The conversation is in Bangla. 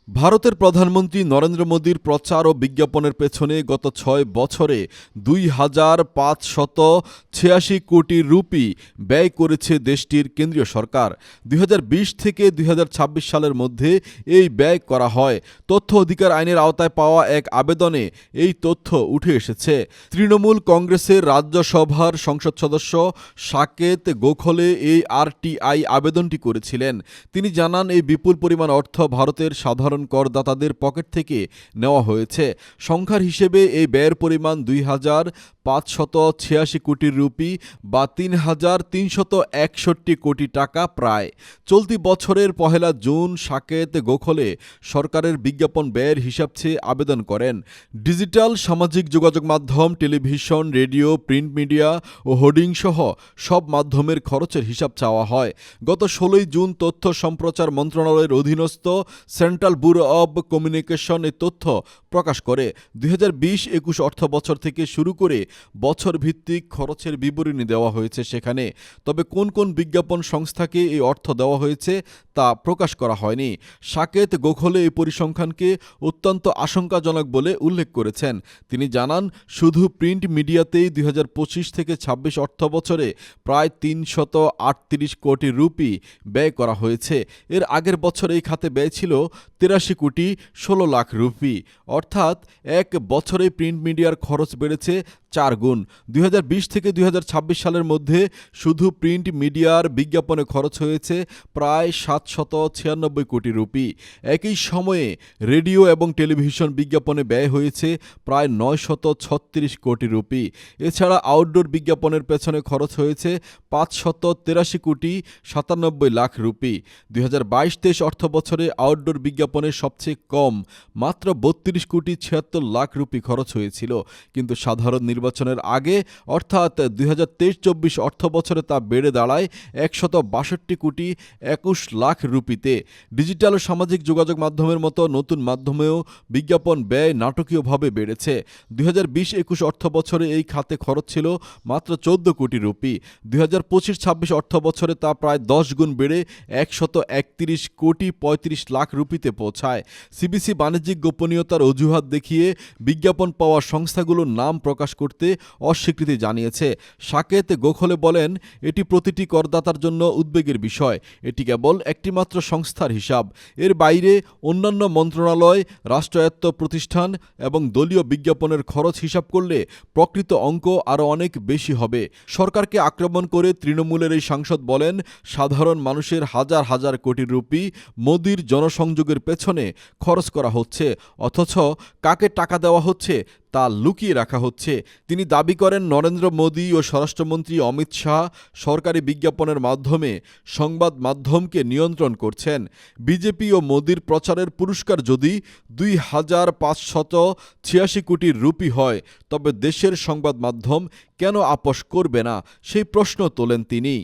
ভারতের প্রধানমন্ত্রী নরেন্দ্র মোদীর প্রচার ও বিজ্ঞাপনের পেছনে গত ৬ বছরে ২,৫৮৬ কোটি রুপি ব্যয় করেছে দেশটির কেন্দ্রীয় সরকার। ২০২০ থেকে ২০২৬ সালের মধ্যে এই ব্যয় করা হয়। তথ্য অধিকার আইনের আওতায় পাওয়া এক আবেদনে এই তথ্য উঠে এসেছে। তৃণমূল কংগ্রেসের রাজ্যসভার সংসদ সদস্য সাকেত গোখলে এই আরটিআই আবেদনটি করেছিলেন। তিনি জানান, এই বিপুল পরিমাণ অর্থ ভারতের সাধারণ করদাতাদের পকেট থেকে নেওয়া হয়েছে। সংখ্যার হিসেবে এই ব্যয়ের পরিমাণ ২,৫৮৬ কোটি রুপি বা ৩,৩৬১ কোটি টাকা প্রায়। চলতি বছরের ১ জুন সাকেত গোখলে সরকারের বিজ্ঞাপন ব্যয়ের হিসাব চেয়ে আবেদন করেন। ডিজিটাল সামাজিক যোগাযোগ মাধ্যম, টেলিভিশন, রেডিও, প্রিন্ট মিডিয়া ও হোর্ডিং সহ সব মাধ্যমের খরচের হিসাব চাওয়া হয়। গত ১৬ জুন তথ্য সম্প্রচার মন্ত্রণালয়ের অধীনস্থ সেন্ট্রাল ব্যুরো অব কমিউনিকেশন এই তথ্য প্রকাশ করে। ২০২০-২১ অর্থবছর থেকে শুরু করে বছর ভিত্তিক খরচের বিবরণী দেওয়া হয়েছে সেখানে। তবে কোন কোন বিজ্ঞাপন সংস্থাকে এই অর্থ দেওয়া হয়েছে তা প্রকাশ করা হয়নি। সাকেত গোখলে এই পরিসংখ্যানকে অত্যন্ত আশঙ্কাজনক বলে উল্লেখ করেছেন। তিনি জানান, শুধু প্রিন্ট মিডিয়াতেই ২০২৫ থেকে ২৬ অর্থবছরে প্রায় ৩৩৮ কোটি রুপি ব্যয় করা হয়েছে। এর আগের বছর এই খাতে ব্যয় ছিল ৮৩ কোটি ১৬ লাখ রুপি। অর্থাৎ এক বছরে প্রিন্ট মিডিয়ার খরচ বেড়েছে ৪ গুণ। ২০২০ থেকে ২০২৬ সালের মধ্যে শুধু প্রিন্ট মিডিয়ার বিজ্ঞাপনে খরচ হয়েছে প্রায় ৭৯৬ কোটি রুপি। একই সময়ে রেডিও এবং টেলিভিশন বিজ্ঞাপনে ব্যয় হয়েছে প্রায় ৯৩৬ কোটি রুপি। এছাড়া আউটডোর বিজ্ঞাপনের পেছনে খরচ হয়েছে ৫৮৩ কোটি ৯৭ লাখ রুপি। ২০২২-২৩ অর্থবছরে আউটডোর বিজ্ঞাপনে সবচেয়ে কম মাত্র ৩২ কোটি ৭৬ লাখ রুপি খরচ হয়েছিল। কিন্তু সাধারণ নির্বাচনের আগে অর্থাৎ ২০২৩-২৪ অর্থবছরে তা বেড়ে দাঁড়ায় ১৬২ কোটি ২১ লাখ রুপিতে। ডিজিটাল ও সামাজিক যোগাযোগ মাধ্যমের মতো নতুন মাধ্যমেও বিজ্ঞাপন ব্যয় নাটকীয়ভাবে বেড়েছে। ২০২০-২১ অর্থবছরে এই খাতে খরচ ছিল মাত্র ১৪ কোটি রুপি। ২০২৫-২৬ অর্থবছরে তা প্রায় ১০ গুণ বেড়ে ১৩১ কোটি ৩৫ লাখ রুপিতে পৌঁছায়। সিবিসি বাণিজ্যিক গোপনীয়তার অজুহাত দেখিয়ে বিজ্ঞাপন পাওয়া সংস্থাগুলোর নাম প্রকাশ করতে অস্বীকৃতি জানিয়েছে। সাকেত গোখলে বলেন, এটি প্রতিটি করদাতার জন্য উদ্বেগের বিষয়। এটি কেবল একটিমাত্র সংস্থার হিসাব। এর বাইরে অন্যান্য মন্ত্রণালয়, রাষ্ট্রায়ত্ত প্রতিষ্ঠান এবং দলীয় বিজ্ঞাপনের খরচ হিসাব করলে প্রকৃত অঙ্ক আরও অনেক বেশি হবে। সরকারকে আক্রমণ করে তৃণমূলের এই সাংসদ বলেন, সাধারণ মানুষের হাজার হাজার কোটি রুপি মোদির জনসংযোগের পেছনে খরচ করা হচ্ছে, অথচ কাকে টাকা দেওয়া হচ্ছে তা লুকিয়ে রাখা হচ্ছে। তিনি দাবি করেন, নরেন্দ্র মোদী ও স্বরাষ্ট্রমন্ত্রী অমিত শাহ সরকারি বিজ্ঞাপনের মাধ্যমে সংবাদ মাধ্যমকে নিয়ন্ত্রণ করছেন। বিজেপি ও মোদীর প্রচারের পুরস্কার যদি ২,৫৮৬ কোটি রুপি হয়, তবে দেশের সংবাদ মাধ্যম কেন আপোস করবে না, সেই প্রশ্ন তোলেন তিনি।